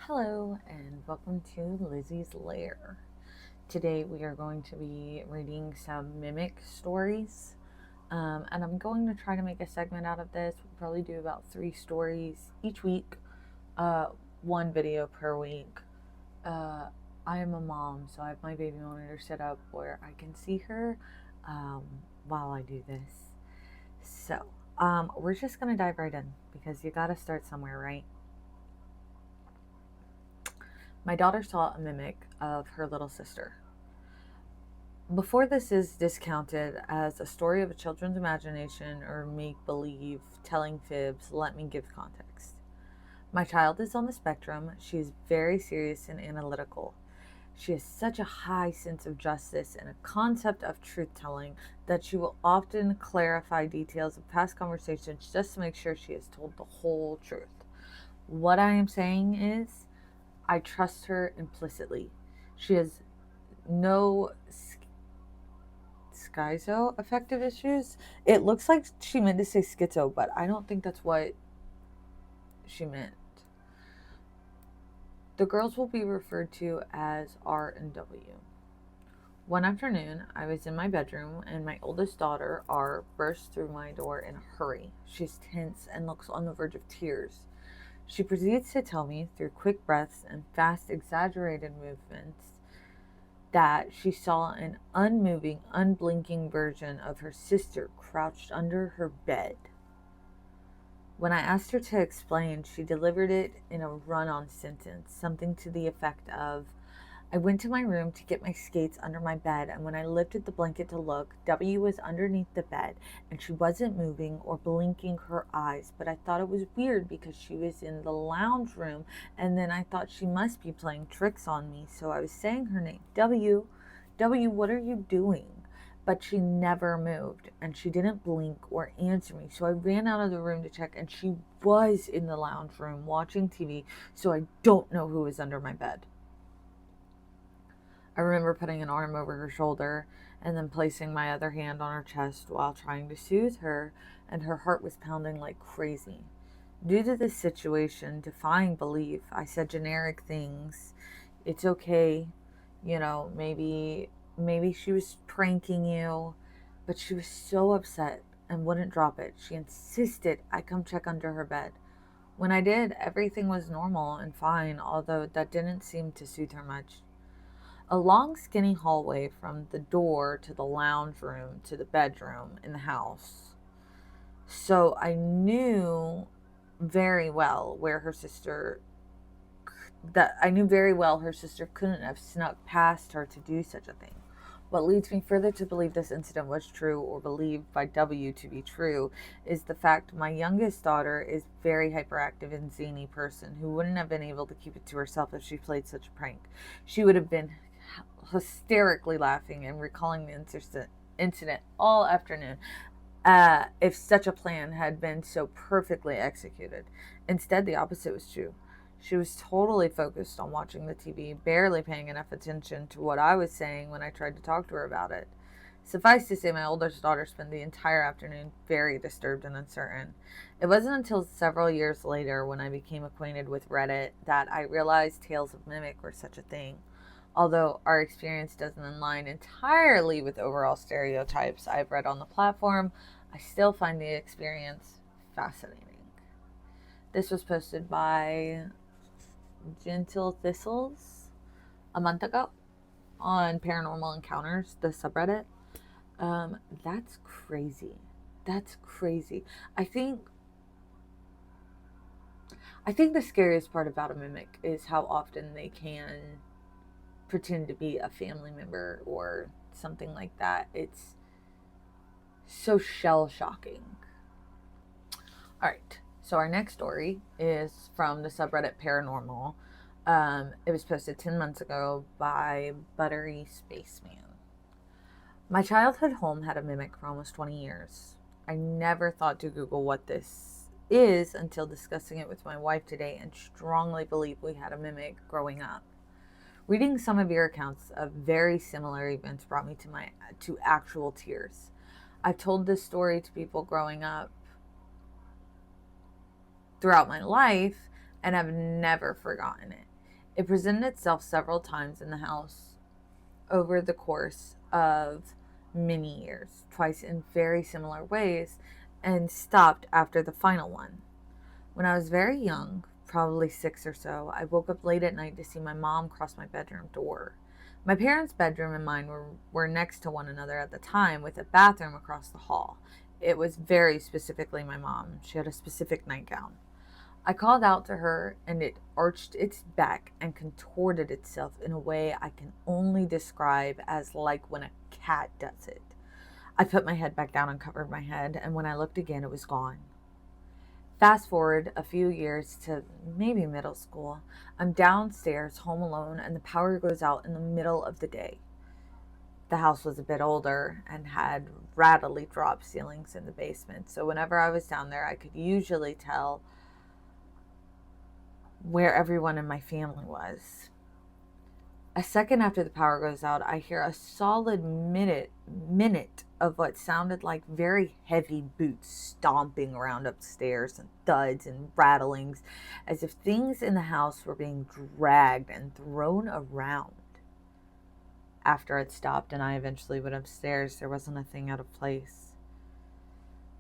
Hello and welcome to Lizzie's Lair. Today we are going to be reading some mimic stories. And I'm going to try to make a segment out of this. We'll probably do about 3 stories each week, uh, one video per week. Uh, I am a mom, so I have my baby monitor set up where I can see her um, while I do this. So, we're just going to dive right in because you got to start somewhere, right? My daughter saw a mimic of her little sister. Before this is discounted as a story of a children's imagination or make believe, telling fibs, let me give context. My child is on the spectrum. She is very serious and analytical. She has such a high sense of justice and a concept of truth telling that she will often clarify details of past conversations just to make sure she has told the whole truth. What I am saying is, I trust her implicitly. She has no schizoaffective issues. It looks like she meant to say schizo, but I don't think that's what she meant. The girls will be referred to as R and W. One afternoon, I was in my bedroom and my oldest daughter, R, burst through my door in a hurry. She's tense and looks on the verge of tears. She proceeds to tell me, through quick breaths and fast, exaggerated movements, that she saw an unmoving, unblinking version of her sister crouched under her bed. When I asked her to explain, she delivered it in a run on sentence, something to the effect of, I went to my room to get my skates under my bed, and when I lifted the blanket to look, W was underneath the bed, and she wasn't moving or blinking her eyes, but I thought it was weird because she was in the lounge room, and then I thought she must be playing tricks on me, so I was saying her name, W, W, what are you doing? But she never moved, and she didn't blink or answer me, so I ran out of the room to check, and she was in the lounge room watching TV, so I don't know who was under my bed. I remember putting an arm over her shoulder and then placing my other hand on her chest while trying to soothe her, and her heart was pounding like crazy. Due to this situation, defying belief, I said generic things. It's okay, maybe she was pranking you, but she was so upset and wouldn't drop it. She insisted I come check under her bed. When I did, everything was normal and fine, although that didn't seem to soothe her much. A long, skinny hallway from the door to the lounge room to the bedroom in the house. So I knew very well where her sister that I knew very well her sister couldn't have snuck past her to do such a thing. What leads me further to believe this incident was true, or believed by W to be true, is the fact my youngest daughter is a very hyperactive and zany person who wouldn't have been able to keep it to herself if she played such a prank. She would have been hysterically laughing and recalling the incident all afternoon if such a plan had been so perfectly executed. Instead, the opposite was true. She was totally focused on watching the TV, barely paying enough attention to what I was saying when I tried to talk to her about it. Suffice to say, my oldest daughter spent the entire afternoon very disturbed and uncertain. It wasn't until several years later, when I became acquainted with Reddit, that I realized tales of mimic were such a thing. Although our experience doesn't align entirely with overall stereotypes I've read on the platform, I still find the experience fascinating. This was posted by Gentle Thistles a month ago on Paranormal Encounters, the subreddit. That's crazy. That's crazy. I think I think the scariest part about a mimic is how often they can pretend to be a family member or something like that. It's so shell shocking. All right. So our next story is from the subreddit Paranormal. It was posted 10 months ago by Buttery Spaceman. My childhood home had a mimic for almost 20 years. I never thought to Google what this is until discussing it with my wife today, and strongly believe we had a mimic growing up. Reading some of your accounts of very similar events brought me to actual tears. I've told this story to people growing up throughout my life and have never forgotten it. It presented itself several times in the house over the course of many years, twice in very similar ways, and stopped after the final one. When I was very young, probably 6 or so, I woke up late at night to see my mom cross my bedroom door. My parents' bedroom and mine were next to one another at the time, with a bathroom across the hall. It was very specifically my mom. She had a specific nightgown. I called out to her, and it arched its back and contorted itself in a way I can only describe as like when a cat does it. I put my head back down and covered my head, and when I looked again, it was gone. Fast forward a few years to maybe middle school. I'm downstairs, home alone, and the power goes out in the middle of the day. The house was a bit older and had rattly drop ceilings in the basement, so whenever I was down there, I could usually tell where everyone in my family was. A second after the power goes out, I hear a solid minute of what sounded like very heavy boots stomping around upstairs, and thuds and rattlings, as if things in the house were being dragged and thrown around. After it stopped and I eventually went upstairs, there wasn't a thing out of place.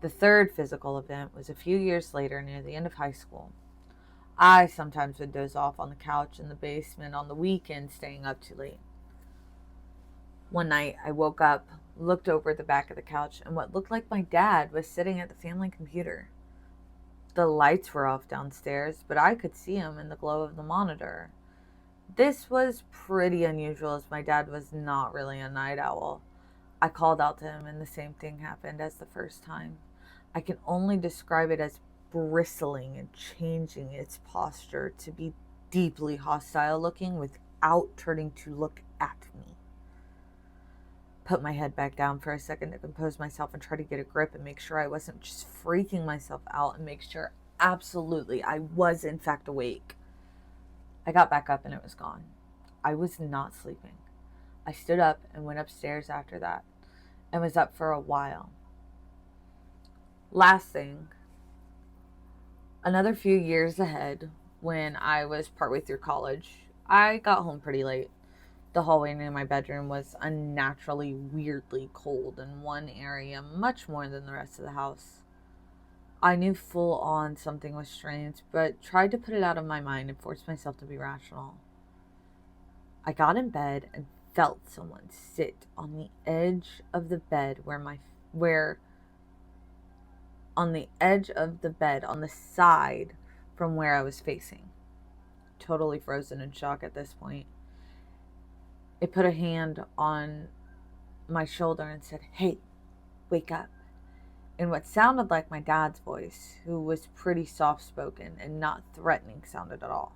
The third physical event was a few years later, near the end of high school. I sometimes would doze off on the couch in the basement on the weekend, staying up too late. One night, I woke up, looked over the back of the couch, and what looked like my dad was sitting at the family computer. The lights were off downstairs, but I could see him in the glow of the monitor. This was pretty unusual, as my dad was not really a night owl. I called out to him, and the same thing happened as the first time. I can only describe it as bristling and changing its posture to be deeply hostile looking without turning to look at me. Put my head back down for a second to compose myself and try to get a grip and make sure I wasn't just freaking myself out, and make sure absolutely I was in fact awake. I got back up and it was gone. I was not sleeping. I stood up and went upstairs after that and was up for a while. Last thing, another few years ahead, when I was partway through college, I got home pretty late. The hallway near my bedroom was unnaturally, weirdly cold in one area, much more than the rest of the house. I knew full on something was strange, but tried to put it out of my mind and forced myself to be rational. I got in bed and felt someone sit on the edge of the bed on the edge of the bed on the side from where I was facing. Totally frozen in shock at this point. It put a hand on my shoulder and said, "Hey, wake up," in what sounded like my dad's voice, who was pretty soft-spoken and not threatening sounded at all.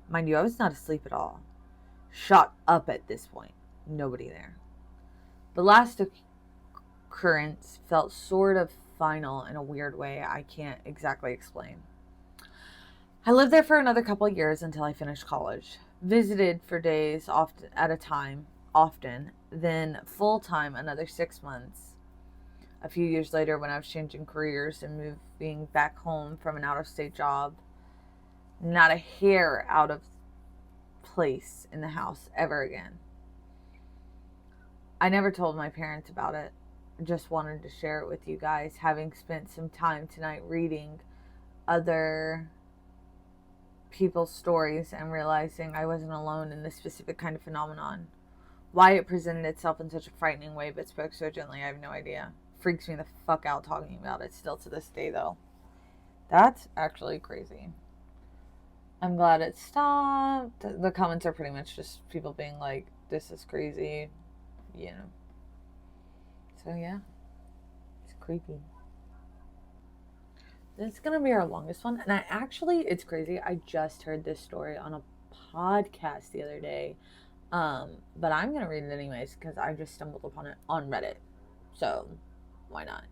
Mind you, I was not asleep at all. Shot up at this point. Nobody there. The last occurrence felt sort of final in a weird way I can't exactly explain. I lived there for another couple of years until I finished college. Visited for days often at a time, often, then full-time another 6 months. A few years later, when I was changing careers and moving back home from an out-of-state job, not a hair out of place in the house ever again. I never told my parents about it. Just wanted to share it with you guys, having spent some time tonight reading other people's stories and realizing I wasn't alone in this specific kind of phenomenon. Why it presented itself in such a frightening way but spoke so gently, I have no idea. Freaks me the fuck out talking about it still to this day, though. That's actually crazy. I'm glad it stopped. The comments are pretty much just people being like, this is crazy, you know. So yeah, it's creepy. This is going to be our longest one. And it's crazy. I just heard this story on a podcast the other day. But I'm going to read it anyways because I just stumbled upon it on Reddit. So why not?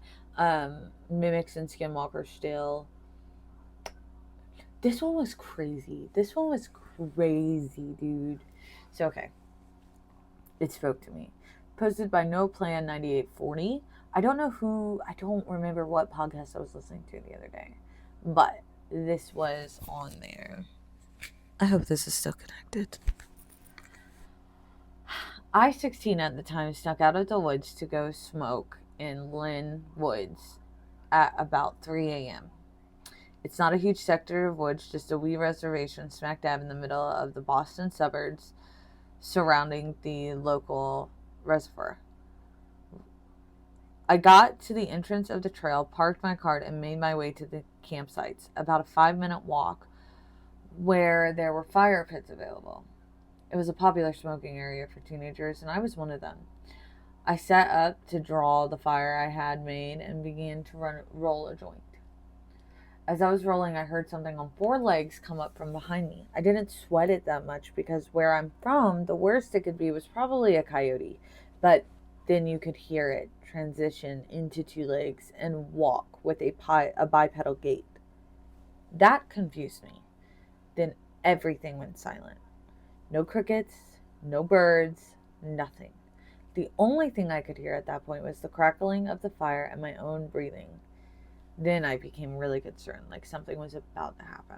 Mimics and skinwalker still. This one was crazy. Dude. So, okay. It spoke to me. Posted by No Plan 9840. I don't remember what podcast I was listening to the other day, but this was on there. I hope this is still connected. I-16 at the time snuck out of the woods to go smoke in Lynn Woods at about 3 a.m. It's not a huge sector of woods, just a wee reservation smack dab in the middle of the Boston suburbs surrounding the local reservoir. I got to the entrance of the trail, parked my cart, and made my way to the campsites, about a 5-minute walk where there were fire pits available. It was a popular smoking area for teenagers, and I was one of them. I sat up to draw the fire I had made and began to roll a joint. As I was rolling, I heard something on 4 legs come up from behind me. I didn't sweat it that much because where I'm from, the worst it could be was probably a coyote. But then you could hear it transition into 2 legs and walk with a bipedal gait. That confused me. Then everything went silent. No crickets, no birds, nothing. The only thing I could hear at that point was the crackling of the fire and my own breathing. Then I became really concerned, like something was about to happen.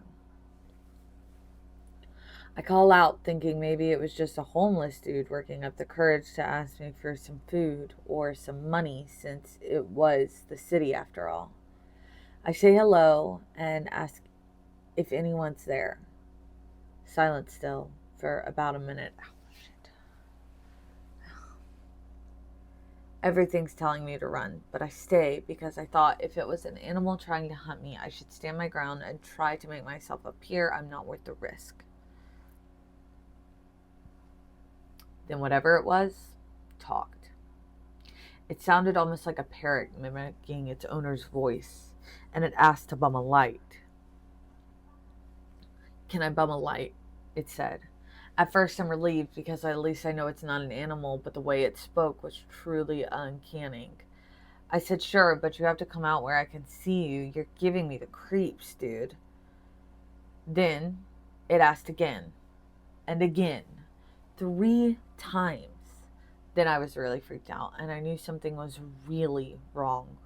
I call out, thinking maybe it was just a homeless dude working up the courage to ask me for some food or some money, since it was the city after all. I say hello and ask if anyone's there. Silent still for about a minute. Oh, shit. Everything's telling me to run, but I stay because I thought if it was an animal trying to hunt me, I should stand my ground and try to make myself appear I'm not worth the risk. Then whatever it was, talked. It sounded almost like a parrot mimicking its owner's voice, and it asked to bum a light. Can I bum a light? It said. At first I'm relieved because at least I know it's not an animal, but the way it spoke was truly uncanny. I said, sure, but you have to come out where I can see you. You're giving me the creeps, dude. Then it asked again and again, 3 times. Then I was really freaked out and I knew something was really wrong.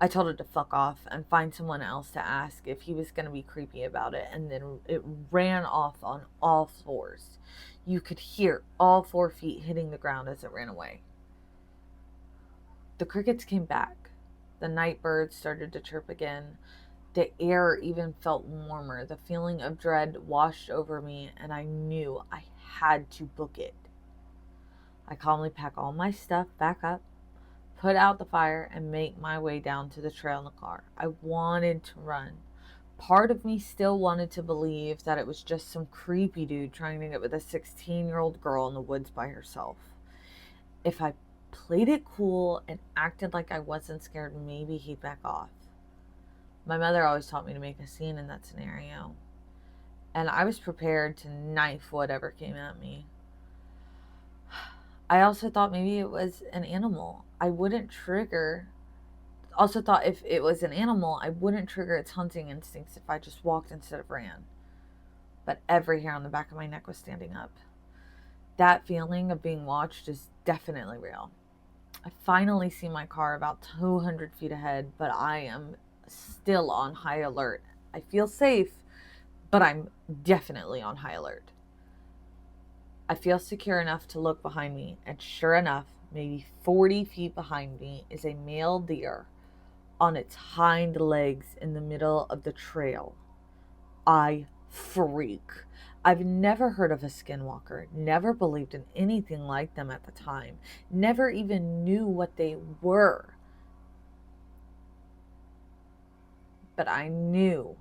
I told it to fuck off and find someone else to ask if he was going to be creepy about it, and then it ran off on all fours. You could hear all 4 feet hitting the ground as it ran away. The crickets came back. The night birds started to chirp again. The air even felt warmer. The feeling of dread washed over me, and I knew I had to book it. I calmly pack all my stuff back up, put out the fire, and make my way down to the trail in the car. I wanted to run. Part of me still wanted to believe that it was just some creepy dude trying to get with a 16-year-old girl in the woods by herself. If I played it cool and acted like I wasn't scared, maybe he'd back off. My mother always taught me to make a scene in that scenario, and I was prepared to knife whatever came at me. I also thought maybe it was an animal. Also thought if it was an animal, I wouldn't trigger its hunting instincts if I just walked instead of ran. But every hair on the back of my neck was standing up. That feeling of being watched is definitely real. I finally see my car about 200 feet ahead, but I am still on high alert. I feel safe, but I'm definitely on high alert. I feel secure enough to look behind me, and sure enough, maybe 40 feet behind me is a male deer on its hind legs in the middle of the trail. I freak. I've never heard of a skinwalker, never believed in anything like them at the time, never even knew what they were. But I knew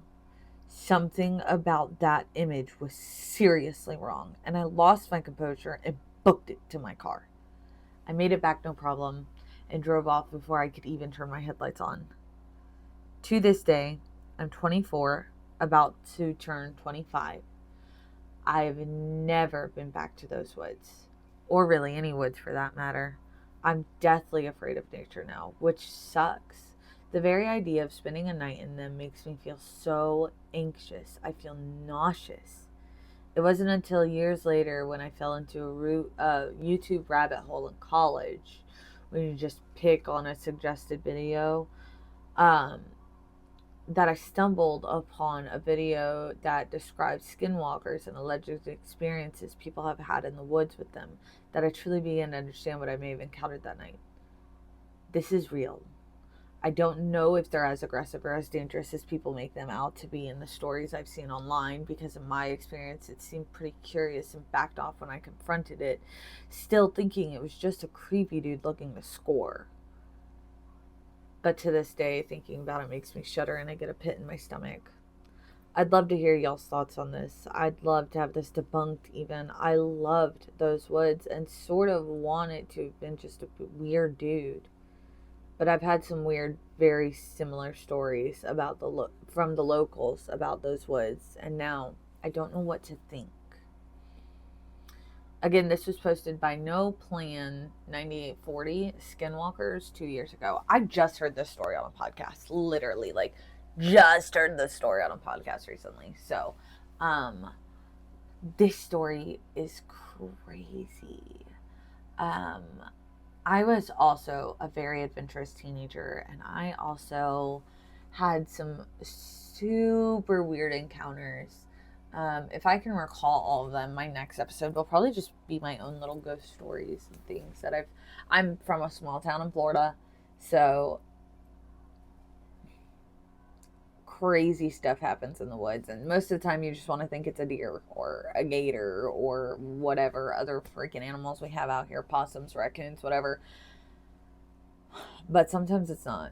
something about that image was seriously wrong, and I lost my composure and booked it to my car. I made it back no problem and drove off before I could even turn my headlights on. To this day, I'm 24, about to turn 25. I've never been back to those woods, or really any woods for that matter. I'm deathly afraid of nature now, which sucks. The very idea of spending a night in them makes me feel so anxious. I feel nauseous. It wasn't until years later when I fell into a YouTube rabbit hole in college, when you just pick on a suggested video, um, that I stumbled upon a video that describes skinwalkers and alleged experiences people have had in the woods with them, that I truly began to understand what I may have encountered that night. This is real. I don't know if they're as aggressive or as dangerous as people make them out to be in the stories I've seen online, because in my experience it seemed pretty curious and backed off when I confronted it, still thinking it was just a creepy dude looking to score. But to this day, thinking about it makes me shudder and I get a pit in my stomach. I'd love to hear y'all's thoughts on this. I'd love to have this debunked even. I loved those woods and sort of wanted to have been just a weird dude. But I've had some weird, very similar stories about from the locals about those woods, and now I don't know what to think. Again, this was posted by No Plan 9840 Skinwalkers 2 years ago. I just heard this story on a podcast, literally, like, just heard this story on a podcast recently. So, this story is crazy. I was also a very adventurous teenager, and I also had some super weird encounters. If I can recall all of them, my next episode will probably just be my own little ghost stories and things that I'm from a small town in Florida, so crazy stuff happens in the woods, and most of the time you just want to think it's a deer or a gator or whatever other freaking animals we have out here, possums, raccoons, whatever. But sometimes it's not.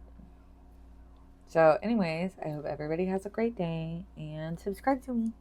So anyways, I hope everybody has a great day and subscribe to me.